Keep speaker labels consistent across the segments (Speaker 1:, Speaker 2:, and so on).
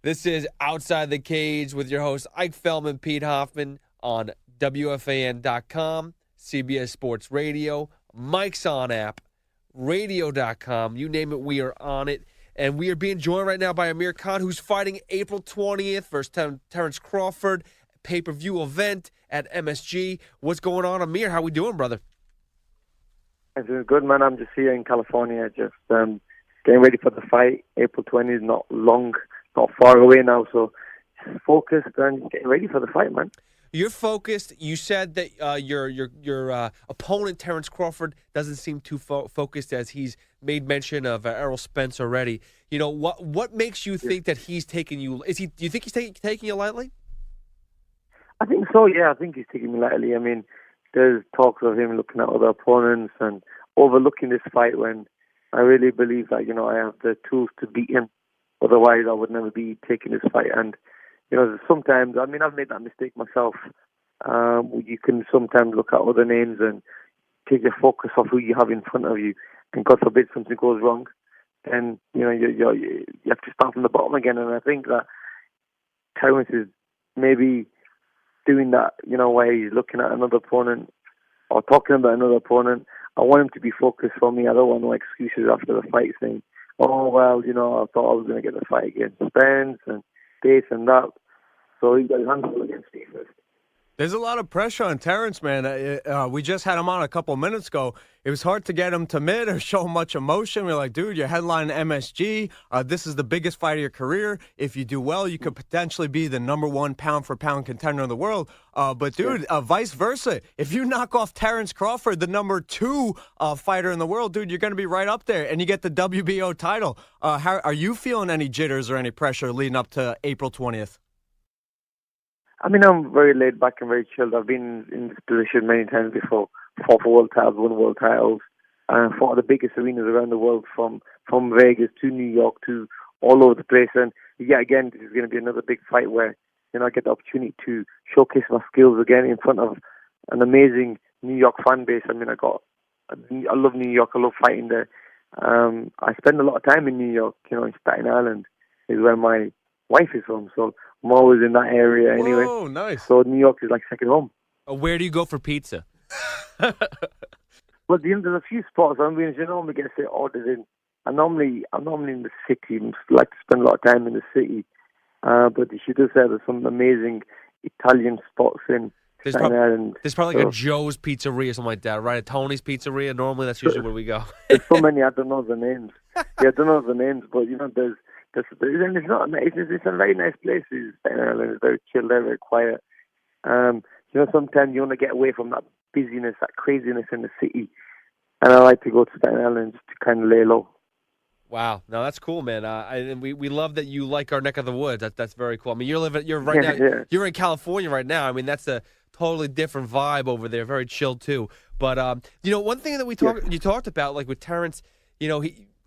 Speaker 1: This is Outside the Cage with your hosts Ike Feldman, Pete Hoffman on WFAN.com, CBS Sports Radio, Mike's On app, radio.com. You name it, we are on it. And we are being joined right now by Amir Khan, who's fighting April 20th versus Terence Crawford, pay-per-view event at MSG. What's going on, Amir? How we doing, brother?
Speaker 2: I'm doing good, man. I'm just here in California, just getting ready for the fight. April 20th is not far away now, so just focused and getting ready for the fight, man.
Speaker 1: You're focused. You said that your opponent, Terence Crawford, doesn't seem too focused, as he's made mention of Errol Spence already. You know, what makes you think that he's taking you? Do you think he's taking you lightly?
Speaker 2: I think so, yeah. I think he's taking me lightly. I mean, there's talks of him looking at other opponents and overlooking this fight when I really believe that, I have the tools to beat him. Otherwise, I would never be taking this fight. And, sometimes, I've made that mistake myself. You can sometimes look at other names and take your focus off who you have in front of you. And God forbid something goes wrong. Then, you have to start from the bottom again. And I think that Terence is maybe doing that, where he's looking at another opponent or talking about another opponent. I want him to be focused for me. I don't want no excuses after the fight saying, oh, well, I thought I was going to get the fight against Spence and this and that. So he's got his hands full against me first.
Speaker 3: There's a lot of pressure on Terence, man. We just had him on a couple minutes ago. It was hard to get him to mid or show much emotion. We're like, dude, you're headlining MSG. This is the biggest fight of your career. If you do well, you could potentially be the #1 pound-for-pound contender in the world. But, dude, vice versa. If you knock off Terence Crawford, the #2 fighter in the world, dude, you're going to be right up there, and you get the WBO title. How are you feeling any jitters or any pressure leading up to April 20th?
Speaker 2: I'm very laid back and very chilled. I've been in this position many times before. Fought for world titles, won world titles, fought the biggest arenas around the world, from Vegas to New York to all over the place. And again, this is going to be another big fight where I get the opportunity to showcase my skills again in front of an amazing New York fan base. I love New York. I love fighting there. I spend a lot of time in New York. In Staten Island is where my wife is from, so I'm always in that area anyway.
Speaker 3: Oh, nice.
Speaker 2: So New York is like second home.
Speaker 1: Where do you go for pizza?
Speaker 2: Well, there's a few spots. We normally get orders in. I'm normally in the city. I like to spend a lot of time in the city. But she does say there's some amazing Italian spots in Staten Island.
Speaker 1: There's probably like a Joe's Pizzeria or something like that, right? A Tony's Pizzeria. Normally, that's usually where we go.
Speaker 2: There's so many, I don't know the names. I don't know the names, but there's and it's not nice. It's a very nice place. Staten Island is very chill, very quiet. Sometimes you want to get away from that busyness, that craziness in the city, and I like to go to Staten Island to kind of lay low.
Speaker 1: Wow, no, that's cool, man. And we love that you like our neck of the woods. That's very cool. I mean, you're right now.
Speaker 2: Yeah.
Speaker 1: You're in California right now. I mean, that's a totally different vibe over there. Very chill too. But one thing that you talked about, like with Terence,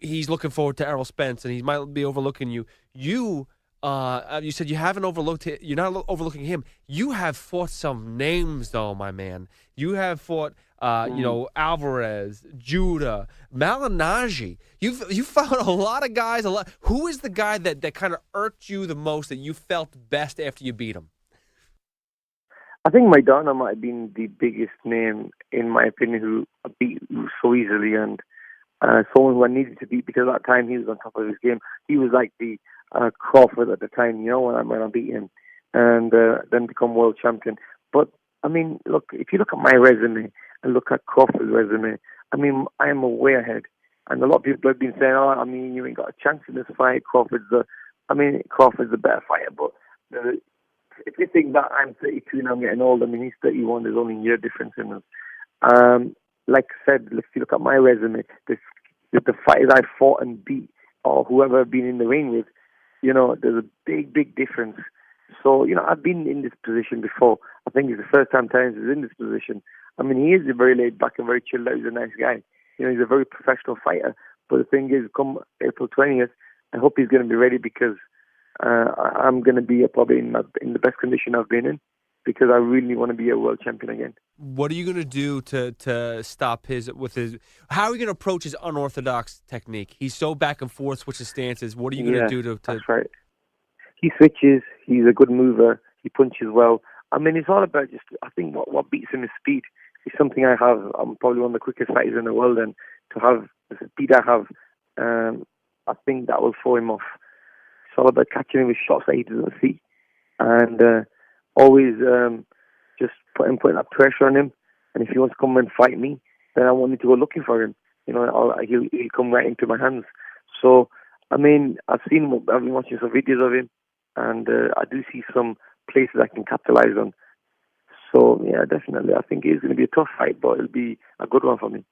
Speaker 1: he's looking forward to Errol Spence, and he might be overlooking you. You said you haven't overlooked it. You're not overlooking him. You have fought some names, though, my man. You have fought, Alvarez, Judah, Malignaggi. You fought a lot of guys. Who is the guy that kind of irked you the most, that you felt best after you beat him?
Speaker 2: I think Maidana might have been the biggest name, in my opinion, who I beat so easily, and someone who I needed to beat, because at that time he was on top of his game. He was like the Crawford at the time, when I beat him, and then become world champion. But look, if you look at my resume and look at Crawford's resume, I am way ahead. And a lot of people have been saying, you ain't got a chance in this fight. Crawford's the better fighter. But if you think that I'm 32 and I'm getting old, he's 31. There's only a year difference in us. Like I said, if you look at my resume, the fighters I fought and beat, or whoever I've been in the ring with, there's a big, big difference. So, I've been in this position before. I think it's the first time Terence is in this position. He is very laid back and very chilled out. He's a nice guy. He's a very professional fighter. But the thing is, come April 20th, I hope he's going to be ready, because I'm going to be probably in the best condition I've been in, because I really want to be a world champion again.
Speaker 1: What are you going to do to stop his? How are you going to approach his unorthodox technique? He's so back and forth, switches stances. What are you going to do to?
Speaker 2: That's right. he switches. He's a good mover. He punches well. I mean, it's all about just, I think what beats him is speed. It's something I have. I'm probably one of the quickest fighters in the world, and to have the speed I have, I think that will throw him off. It's all about catching him with shots that he doesn't see, and always just putting that pressure on him. And if he wants to come and fight me, then I want him to go looking for him. He'll come right into my hands. So, I mean, I've been watching some videos of him, and I do see some places I can capitalize on. So, yeah, definitely. I think it's going to be a tough fight, but it'll be a good one for me.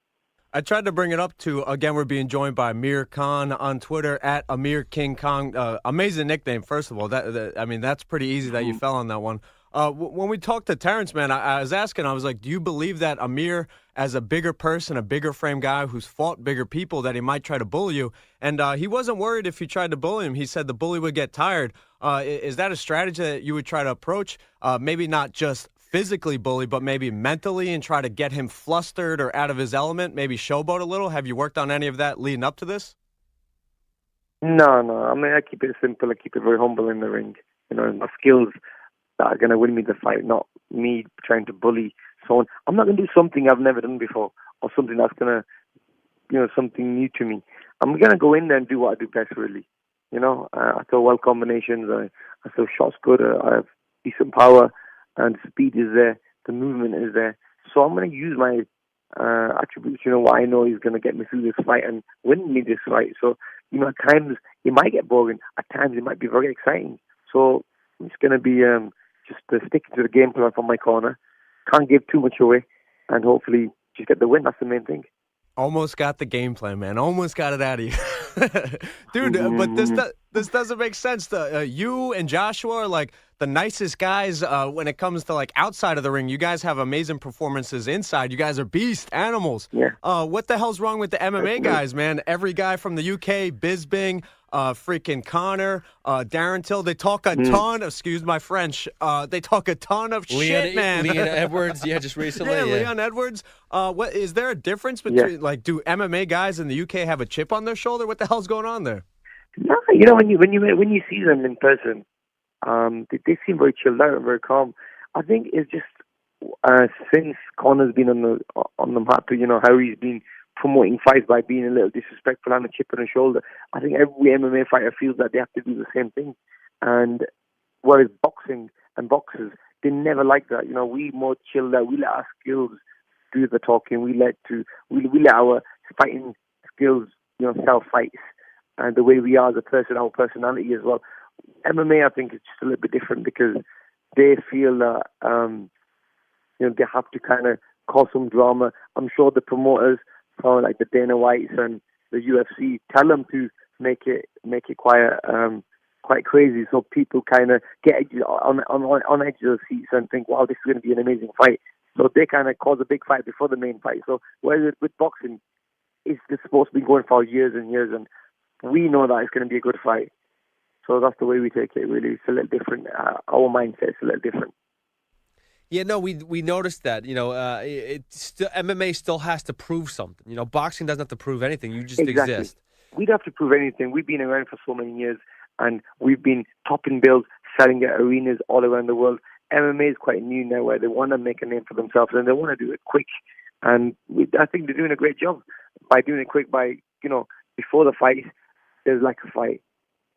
Speaker 3: I tried to bring it up to, again, we're being joined by Amir Khan on Twitter, at Amir King Khan. Amazing nickname, first of all. I mean, that's pretty easy that you fell on that one. When we talked to Terence, man, I was asking, I was like, do you believe that Amir, as a bigger person, a bigger frame guy who's fought bigger people, that he might try to bully you? And he wasn't worried if you tried to bully him. He said the bully would get tired. Is that a strategy that you would try to approach? Maybe not just physically bully, but maybe mentally, and try to get him flustered or out of his element, maybe showboat a little? Have you worked on any of that leading up to this?
Speaker 2: No. I mean, I keep it simple. I keep it very humble in the ring. My skills that are going to win me the fight, not me trying to bully someone. I'm not going to do something I've never done before, or something that's going to, something new to me. I'm going to go in there and do what I do best, really. I throw well combinations. I throw shots good. I have decent power, and speed is there. The movement is there. So I'm going to use my attributes, what I know is going to get me through this fight and win me this fight. So, at times it might get boring. At times it might be very exciting. So it's going to be just sticking to the game plan from my corner. Can't give too much away, and hopefully just get the win. That's the main thing.
Speaker 3: Almost got the game plan, man. Almost got it out of you. Dude, but this doesn't make sense. You and Joshua are like the nicest guys when it comes to like outside of the ring. You guys have amazing performances inside. You guys are beast animals.
Speaker 2: Yeah.
Speaker 3: What the hell's wrong with the MMA guys, man? Every guy from the UK, Bisbing, freaking Connor, Darren Till, they talk a ton, excuse my French, they talk a ton of shit, man.
Speaker 1: Leon Edwards, just recently.
Speaker 3: Yeah, Leon Edwards. What is there a difference between, like, do MMA guys in the UK have a chip on their shoulder? What the hell's going on there?
Speaker 2: No, when you see them in person, they seem very chilled out and very calm. I think it's just since Connor's been on the map, how he's been promoting fights by being a little disrespectful and a chip on his shoulder. I think every MMA fighter feels that they have to do the same thing. And whereas boxing and boxers, they never like that. We more chilled out. We let our skills do the talking. We let our fighting skills, sell fights. And the way we are as a person, our personality as well. MMA, I think, is just a little bit different because they feel that they have to kind of cause some drama. I'm sure the promoters, like the Dana Whites and the UFC, tell them to make it quite crazy, so people kind of get on edge of the seats and think, wow, this is going to be an amazing fight. So they kind of cause a big fight before the main fight. So whereas with boxing, it's just supposed to be going for years and years, and we know that it's going to be a good fight. So that's the way we take it, really. It's a little different. Our mindset's a little different.
Speaker 1: Yeah, no, we noticed that. MMA still has to prove something. Boxing doesn't have to prove anything. You just exist.
Speaker 2: We don't have to prove anything. We've been around for so many years, and we've been topping bills, selling at arenas all around the world. MMA is quite new now, where they want to make a name for themselves, and they want to do it quick. And I think they're doing a great job by doing it quick. By before the fight, there's like a fight.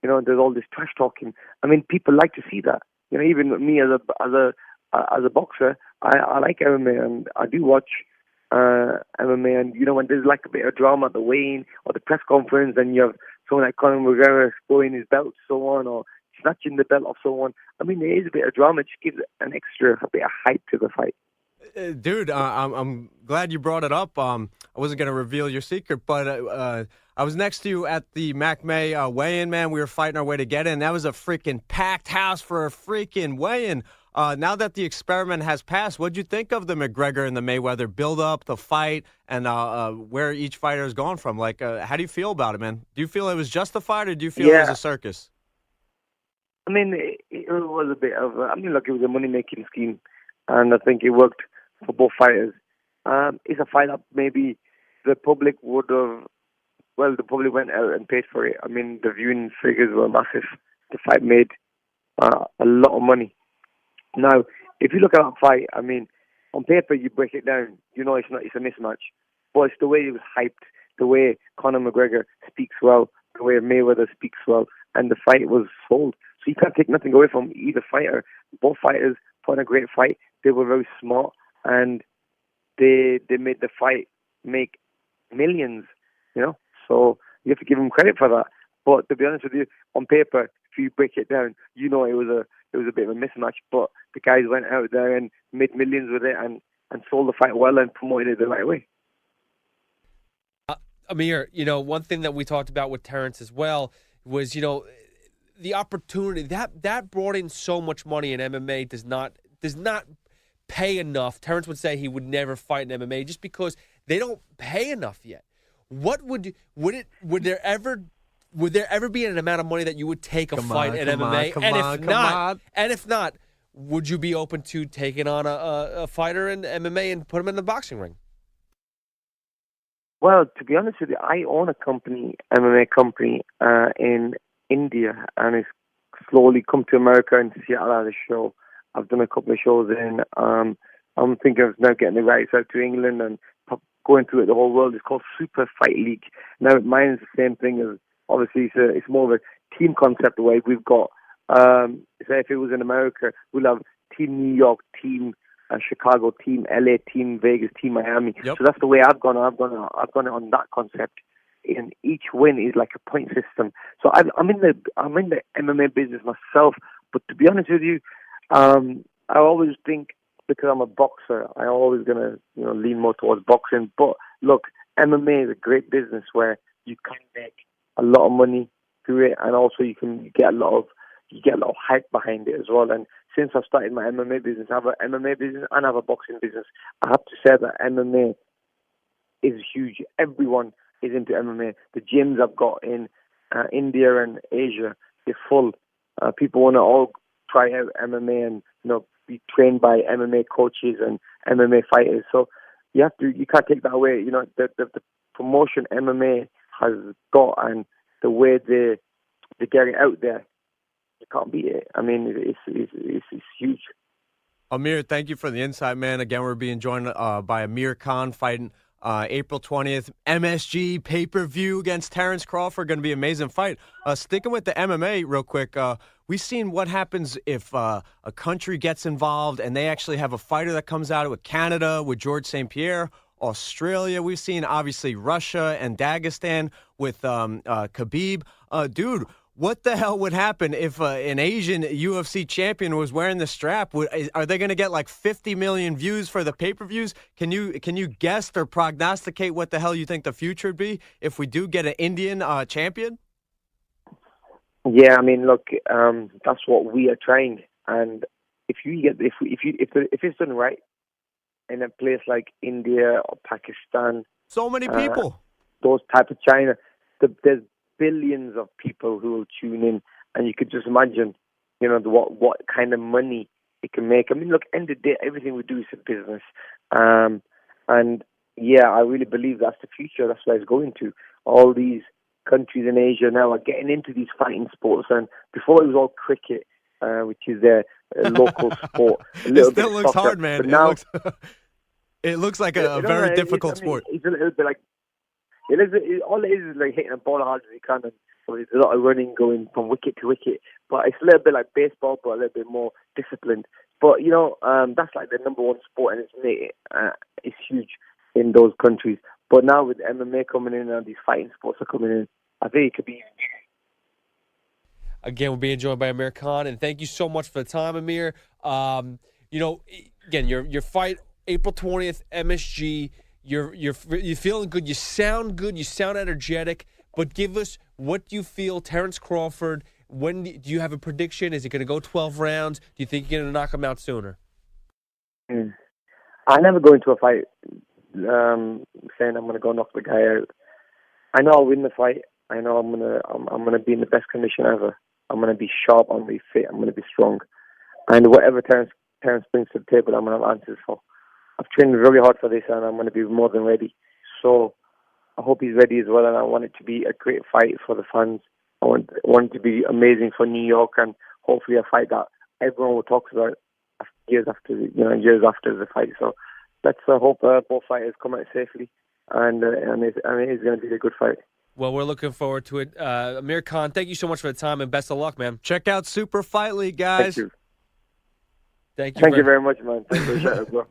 Speaker 2: There's all this trash talking. I mean, people like to see that. Even me as a boxer, I like MMA, and I do watch MMA. And when there's like a bit of drama at the weigh-in or the press conference, and you have someone like Conor McGregor throwing his belt, so on, or snatching the belt off someone. I mean, there is a bit of drama. It just gives a bit of hype to the fight.
Speaker 3: Dude, I'm glad you brought it up. I wasn't going to reveal your secret, but I was next to you at the Mac May weigh-in, man. We were fighting our way to get in. That was a freaking packed house for a freaking weigh-in. Now that the experiment has passed, what'd you think of the McGregor and the Mayweather build-up, the fight, and where each fighter has gone from? Like, how do you feel about it, man? Do you feel it was justified, or do you feel it was a circus?
Speaker 2: I mean, it was a bit of look, it was a money-making scheme, and I think it worked for both fighters. It's a fight that maybe the public would have, the public went out and paid for it. I mean, the viewing figures were massive. The fight made a lot of money. Now, if you look at that fight, I mean, on paper you break it down, you know it's a mismatch, but it's the way it was hyped, the way Conor McGregor speaks well, the way Mayweather speaks well, and the fight was sold. So you can't take nothing away from either fighter. Both fighters put on a great fight. They were very smart, and they made the fight make millions. You know, so you have to give them credit for that. But to be honest with you, on paper, if you break it down, you know it was a bit of a mismatch. But the guys went out there and made millions with it and sold the fight well and promoted it the right way.
Speaker 1: Amir, one thing that we talked about with Terence as well was, the opportunity that brought in so much money in MMA does not pay enough. Terence would say he would never fight in MMA just because they don't pay enough yet. What would there ever be an amount of money that you would take a fight in MMA? And if not, would you be open to taking on a fighter in MMA and put him in the boxing ring?
Speaker 2: Well, to be honest with you, I own a MMA company in India, and it's slowly come to America and Seattle at a show. I've done a couple of shows in. I'm thinking of now getting the rights out to England and going through it the whole world. It's called Super Fight League. Now, mine is the same thing as, obviously, it's more of a team concept the way we've got, say if it was in America, we'll have Team New York, Team Chicago, Team LA, Team Vegas, Team Miami. Yep. So that's the way I've gone on that concept. And each win is like a point system. So I'm in the MMA business myself. But to be honest with you, I always think, because I'm a boxer, I'm always gonna lean more towards boxing. But look, MMA is a great business where you can make a lot of money through it, and also you get a lot of hype behind it as well. And since I've started my MMA business, I have an MMA business and I have a boxing business. I have to say that MMA is huge. Everyone is into MMA. The gyms I've got in India and Asia, they're full. People want to all try out MMA and be trained by MMA coaches and MMA fighters. So you can't take that away. The promotion MMA has got and the way they get it out there, you can't beat it. I mean, it's huge.
Speaker 3: Amir, thank you for the insight, man. Again, we're being joined by Amir Khan fighting April 20th, MSG pay-per-view against Terence Crawford. Going to be an amazing fight. Sticking with the MMA real quick, we've seen what happens if a country gets involved and they actually have a fighter that comes out with Canada, with George St. Pierre, Australia. We've seen, obviously, Russia and Dagestan with Khabib. Dude, what the hell would happen if an Asian UFC champion was wearing the strap? Are they going to get like 50 million views for the pay-per-views? Can you guess or prognosticate what the hell you think the future would be if we do get an Indian champion?
Speaker 2: Yeah, I mean, look, that's what we are trying, and if it's done right in a place like India or Pakistan,
Speaker 3: so many people,
Speaker 2: those type of China, there's billions of people who will tune in, and you could just imagine, what kind of money it can make. I mean, look, end of the day, everything we do is a business, and yeah, I really believe that's the future. That's where it's going to. All these countries in Asia now are getting into these fighting sports, and before it was all cricket, which is their local sport.
Speaker 3: It still looks
Speaker 2: soccer,
Speaker 3: hard, man.
Speaker 2: But now,
Speaker 3: it looks like a very difficult sport.
Speaker 2: It's a little bit like all it is like hitting a ball as hard as you can, and there's a lot of running going from wicket to wicket. But it's a little bit like baseball, but a little bit more disciplined. But that's like the number one sport, and it's huge in those countries. But now with MMA coming in and these fighting sports are coming in, I think it could be.
Speaker 1: Again, we're being joined by Amir Khan, and thank you so much for the time, Amir. Again, your fight April 20th, MSG. You're feeling good. You sound good. You sound energetic. But give us what you feel, Terence Crawford. When do you have a prediction? Is it going to go 12 rounds? Do you think you're going to knock him out sooner?
Speaker 2: I never go into a fight saying I'm going to go knock the guy out. I know I'll win the fight. I know I'm gonna be in the best condition ever. I'm gonna be sharp. I'm gonna be fit. I'm gonna be strong. And whatever Terence brings to the table, I'm gonna have answers for. I've trained really hard for this, and I'm gonna be more than ready. So I hope he's ready as well, and I want it to be a great fight for the fans. I want it to be amazing for New York, and hopefully a fight that everyone will talk about years after the fight. So let's hope both fighters come out safely, and it is going to be a good fight.
Speaker 1: Well, we're looking forward to it. Amir Khan, thank you so much for the time and best of luck, man.
Speaker 3: Check out Super Fight League, guys.
Speaker 2: Thank you.
Speaker 1: Thank you.
Speaker 2: Thank you very much, man. Thank you, as well.